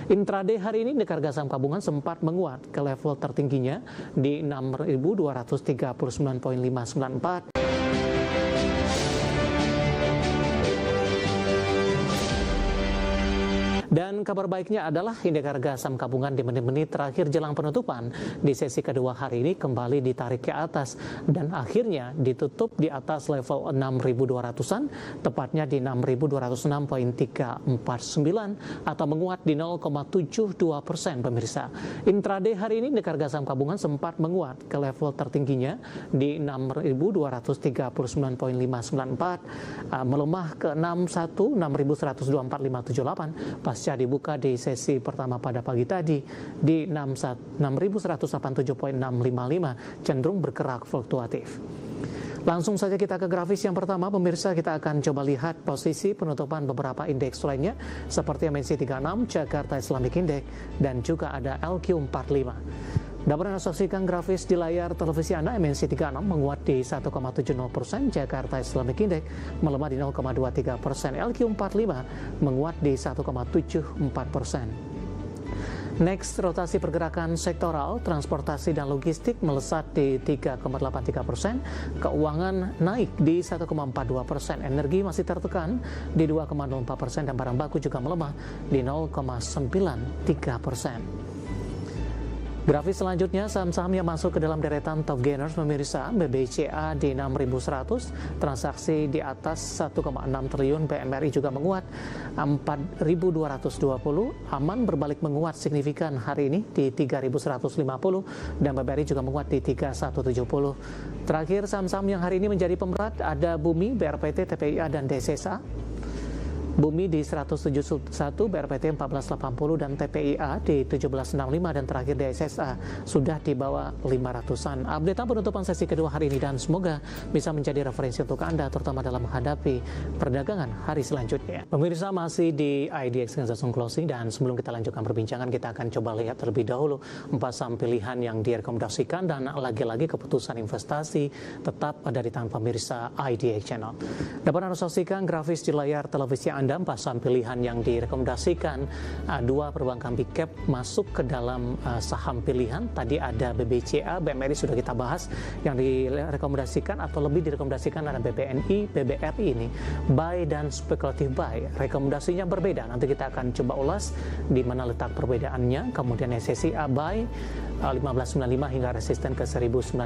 Intraday hari ini indeks harga saham gabungan sempat menguat ke level tertingginya di 6.239,594. Dan kabar baiknya adalah indeks harga saham gabungan di menit-menit terakhir jelang penutupan di sesi kedua hari ini kembali ditarik ke atas dan akhirnya ditutup di atas level 6.200-an, tepatnya di 6.206,349 atau menguat di 0,72% pemirsa. Intraday hari ini indeks harga saham gabungan sempat menguat ke level tertingginya di 6.239,594, melemah ke 6.124,578 pasca dibuka di sesi pertama pada pagi tadi di 6.187,655, cenderung bergerak fluktuatif. Langsung saja kita ke grafis yang pertama, pemirsa. Kita akan coba lihat posisi penutupan beberapa indeks lainnya seperti MNC 36, Jakarta Islamic Index, dan juga ada LQ45. Dapat Anda saksikan grafis di layar televisi Anda. MNC 36 menguat di 1,70%, Jakarta Islamic Index melemah di 0,23%, LQ45 menguat di 1,74%. Next, rotasi pergerakan sektoral, transportasi dan logistik melesat di 3,83%, keuangan naik di 1,42%, energi masih tertekan di 2,04%, dan barang baku juga melemah di 0,93%. Grafis selanjutnya, saham-saham yang masuk ke dalam deretan top gainers pemirsa. BBCA di 6.100, transaksi di atas 1,6 triliun, BMRI juga menguat 4.220, Aman berbalik menguat signifikan hari ini di 3.150, dan BBRI juga menguat di 3.170. Terakhir, saham-saham yang hari ini menjadi pemberat ada Bumi, BRPT, TPIA, dan DSSA. Bumi di 171, BRPT 1480, dan TPIA di 1765, dan terakhir DSSA sudah di bawah 500-an. Update penutupan sesi kedua hari ini dan semoga bisa menjadi referensi untuk Anda terutama dalam menghadapi perdagangan hari selanjutnya. Pemirsa, masih di IDX Transaction Closing, dan sebelum kita lanjutkan perbincangan kita akan coba lihat terlebih dahulu 4 saham pilihan yang direkomendasikan, dan lagi-lagi keputusan investasi tetap ada di tangan pemirsa IDX Channel. Dapat Anda saksikan grafis di layar televisi Anda. 4 saham pilihan yang direkomendasikan, 2 perbankan big cap masuk ke dalam saham pilihan. Tadi ada BBCA, BMRI sudah kita bahas. Yang direkomendasikan atau lebih direkomendasikan ada BBNI, BBRI ini buy dan spekulatif buy. Rekomendasinya berbeda. Nanti kita akan coba ulas di mana letak perbedaannya. Kemudian SSIA buy 1595 hingga resisten ke 1900,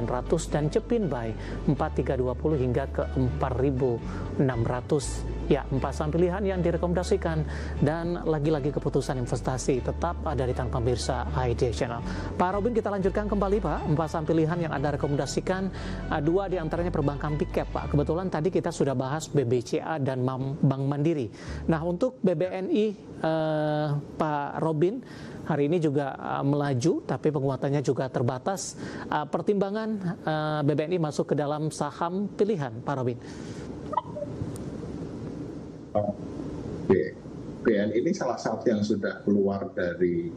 dan Cepin buy 4320 hingga ke 4600. Ya, 4 saham pilihan yang direkomendasikan, dan lagi-lagi keputusan investasi tetap ada di tangan pemirsa IDX Channel. Pak Robin, kita lanjutkan kembali Pak. 4 saham pilihan yang Anda rekomendasikan, 2 diantaranya perbankan big cap Pak. Kebetulan tadi kita sudah bahas BBCA dan Bank Mandiri. Nah, untuk BBNI Pak Robin, hari ini juga melaju, tapi penguatannya juga terbatas. Pertimbangan BBNI masuk ke dalam saham pilihan, Pak Robin. BN ini salah satu yang sudah keluar dari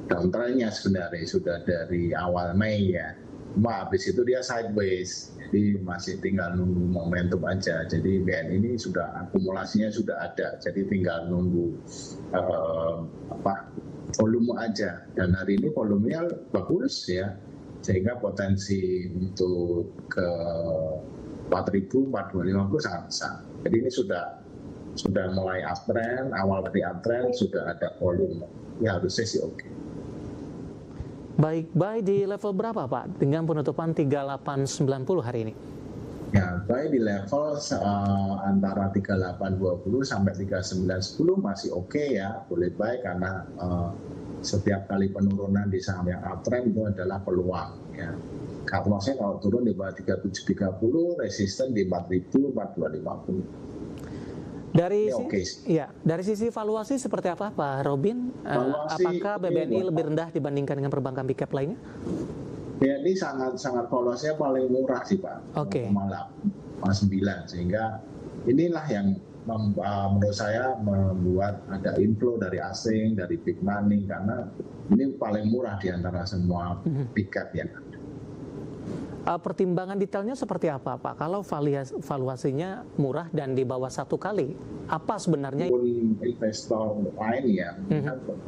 downtrend-nya sebenarnya, sudah dari awal Mei ya. Habis itu dia sideways, jadi masih tinggal nunggu momentum aja. Jadi BN ini sudah akumulasinya sudah ada, jadi tinggal nunggu volume aja. Dan hari ini volumenya bagus ya, sehingga potensi untuk ke 4.000, 4.250 sangat besar. Jadi ini sudah mulai uptrend, awal dari uptrend sudah ada volume, ya harusnya sih oke. Baik, buy di level berapa Pak dengan penutupan 3890 hari ini? Ya, buy di level antara 3820 sampai 3910 masih oke ya, boleh buy karena setiap kali penurunan di saham yang uptrend itu adalah peluang ya. Cut loss-nya kalau turun di bawah 3730, resisten di 4000, 4250. Dari dari sisi valuasi seperti apa Pak Robin? Apakah BBNI lebih rendah dibandingkan dengan perbankan big cap lainnya? BNI sangat valuasinya paling murah sih Pak. Oke. 0,9, sehingga inilah yang menurut saya membuat ada inflow dari asing, dari big money, karena ini paling murah di antara semua big cap yang ada. Pertimbangan detailnya seperti apa, Pak? Kalau valuasinya murah dan di bawah 1 kali, apa sebenarnya? Investor lain ya,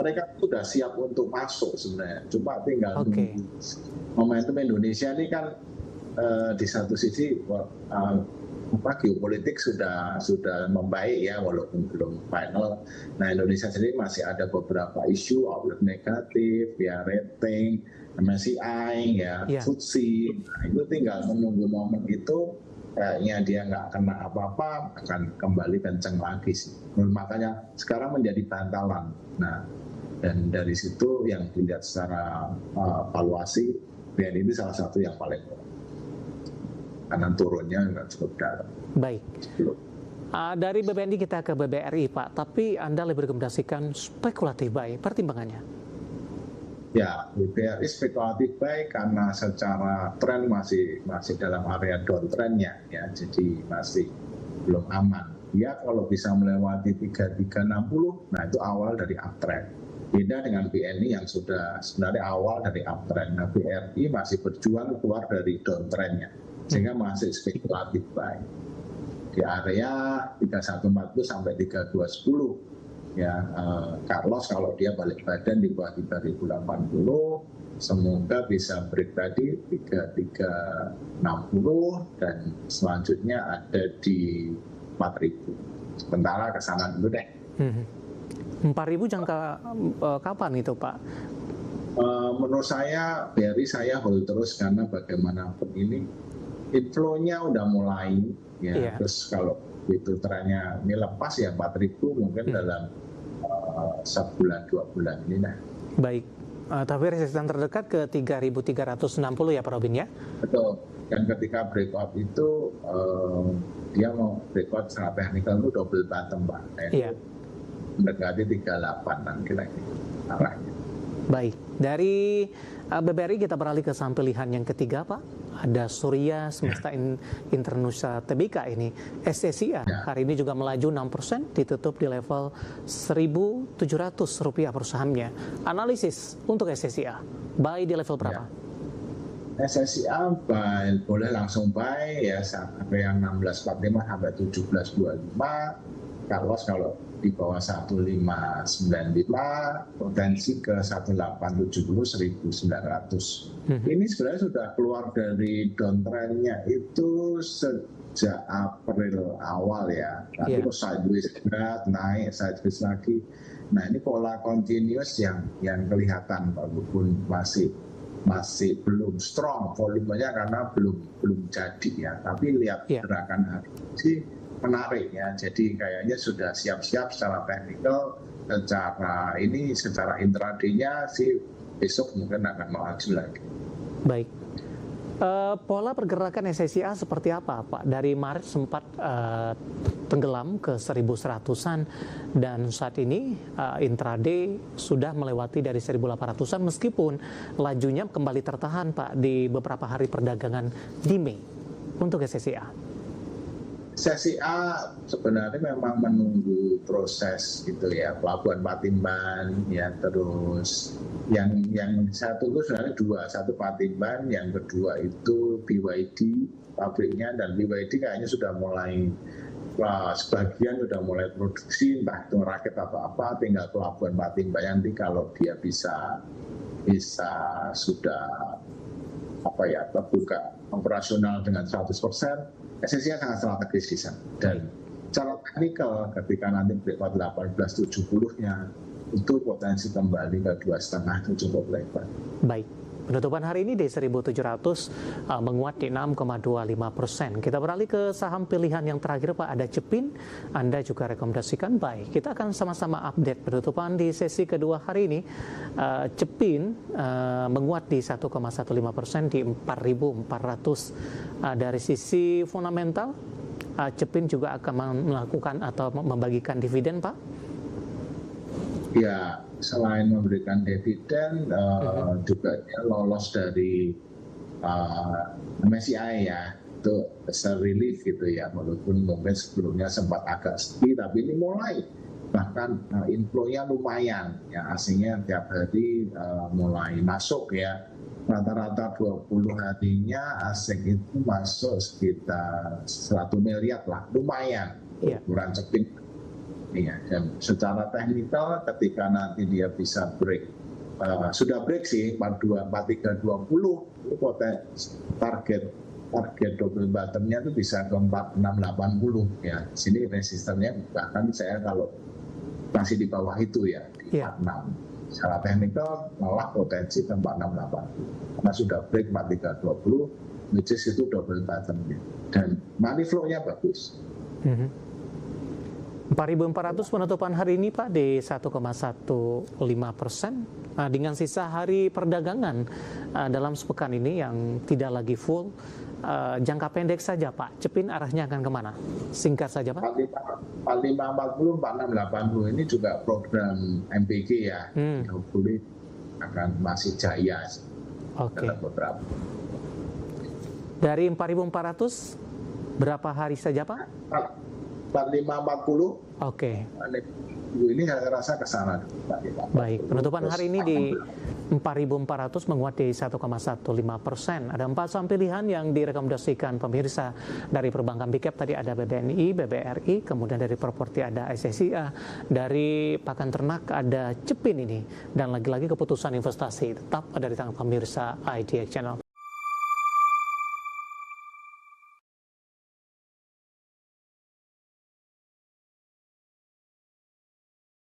mereka sudah siap untuk masuk sebenarnya. Cuma tinggal nunggu momentum Indonesia ini kan di satu sisi geopolitik sudah membaik ya, walaupun belum final. Nah, Indonesia sendiri masih ada beberapa isu outlook negatif ya, rating MSCI ya, FTSE. Nah, itu tinggal menunggu momen itu, kayaknya dia nggak kena apa-apa akan kembali kenceng lagi sih. Makanya sekarang menjadi bantalan. Nah, dan dari situ yang dilihat secara valuasi, BNI ini salah satu yang paling karena turunnya nggak cukup dalam. Baik. Dari BBNI kita ke BBRI, Pak. Tapi Anda lebih rekomendasikan spekulatif buy, pertimbangannya? Ya, BBRI spekulatif buy karena secara tren masih dalam area downtrendnya ya, jadi masih belum aman. Ya, kalau bisa melewati 3360, nah itu awal dari uptrend. Beda dengan BNI yang sudah sebenarnya awal dari uptrend. Nah, BRI masih berjuang keluar dari downtrendnya, sehingga masih spekulatif buy di area 3140 sampai 3210. Ya, Carlos kalau dia balik badan di bawah 3080, semoga bisa break tadi 3360 dan selanjutnya ada di 4000. Sementara ke sana dulu deh. 4.000 jangka kapan itu, Pak? Menurut saya BRI saya hold terus karena bagaimanapun ini inflow-nya udah mulai ya. Terus kalau itu trennya ini lepas ya 4.000 mungkin dalam sebulan 2 bulan ini. Nah. Baik, tapi resisten terdekat ke 3.360 ya Pak Robin ya? Betul, dan ketika breakout itu dia mau breakout secara teknikal itu double bottom Pak. Iya. Mendekati 38 nanti lagi arahnya. Baik, dari BBRI kita beralih ke saham pilihan yang ketiga Pak. Ada Surya Semesta Internusa Tbk ini. SSIA hari ini juga melaju 6%, ditutup di level Rp1.700 per sahamnya. Analisis untuk SSIA, buy di level berapa? SSIA buy, boleh langsung buy ya sampai yang 1645 sampai 1725. Kalau di bawah 1595 potensi ke 1870 1900. Ini sebenarnya sudah keluar dari downtrendnya itu sejak April awal ya. Tapi terus sideways naik, sideways lagi. Nah, ini pola continuous yang kelihatan walaupun masih belum strong volumenya karena belum jadi ya. Tapi lihat gerakan hari ini menarik ya, jadi kayaknya sudah siap-siap secara teknikal, secara intraday-nya sih besok mungkin akan melaju lagi. Baik, pola pergerakan SSIA seperti apa Pak? Dari Maret sempat tenggelam ke 1.100-an dan saat ini intraday sudah melewati dari 1.800-an meskipun lajunya kembali tertahan Pak di beberapa hari perdagangan di Mei untuk SSIA. Sesi A sebenarnya memang menunggu proses gitu ya, pelabuhan Patimban ya, terus yang saya tunggu sebenarnya dua, satu Patimban, yang kedua itu BYD pabriknya, dan BYD kayaknya sudah mulai sebagian sudah mulai produksi, entah itu rakit atau apa, tinggal pelabuhan Patimban nanti kalau dia bisa sudah terbuka operasional dengan 100%. SSIA sangat strategis di sana, dan secara teknikal ketika nanti breakout 1870-nya itu potensi kembali ke 2,5 itu cukup lebar. Baik, penutupan hari ini di 1.700 menguat di 6,25%. Kita beralih ke saham pilihan yang terakhir Pak, ada Cepin. Anda juga rekomendasikan buy. Kita akan sama-sama update penutupan di sesi kedua hari ini. Cepin menguat di 1,15% di 4.400. Dari sisi fundamental, Cepin juga akan melakukan atau membagikan dividen Pak? Ya, selain memberikan dividen, juga dia lolos dari MSCI ya, itu relief gitu ya, walaupun mungkin sebelumnya sempat agak sepi, tapi ini mulai bahkan inflow-nya lumayan ya, asingnya tiap hari mulai masuk ya, rata-rata 20 harinya asing itu masuk sekitar 100 miliar lah, lumayan ukuran cepin. Iya, dan secara teknikal ketika nanti dia bisa break, sudah break sih 4320 itu target double bottomnya itu bisa ke 4680 ya. Sini resistennya bahkan saya kalau masih di bawah itu ya di 46. Secara teknikal malah potensi ke 4680 karena sudah break 4320, which is itu double bottomnya dan money flow-nya bagus. 4.400 penutupan hari ini Pak di 1,15%. Nah, dengan sisa hari perdagangan dalam sepekan ini yang tidak lagi full, jangka pendek saja Pak, Cepin arahnya akan kemana? Singkat saja Pak. 4540, 4680 ini juga program MPG ya, hopefully akan masih jaya. Oke. Dari 4.400 berapa hari saja Pak? 4540. Oke. Ini saya rasa ke sana. Baik, penutupan hari ini di 4.400 menguat di 1,15%. Ada 4 saham pilihan yang direkomendasikan pemirsa dari perbankan Big Cap. Tadi ada BBNI, BBRI, kemudian dari properti ada SSIA, dari pakan ternak ada Cepin ini. Dan lagi-lagi keputusan investasi tetap ada di tangan pemirsa IDX Channel.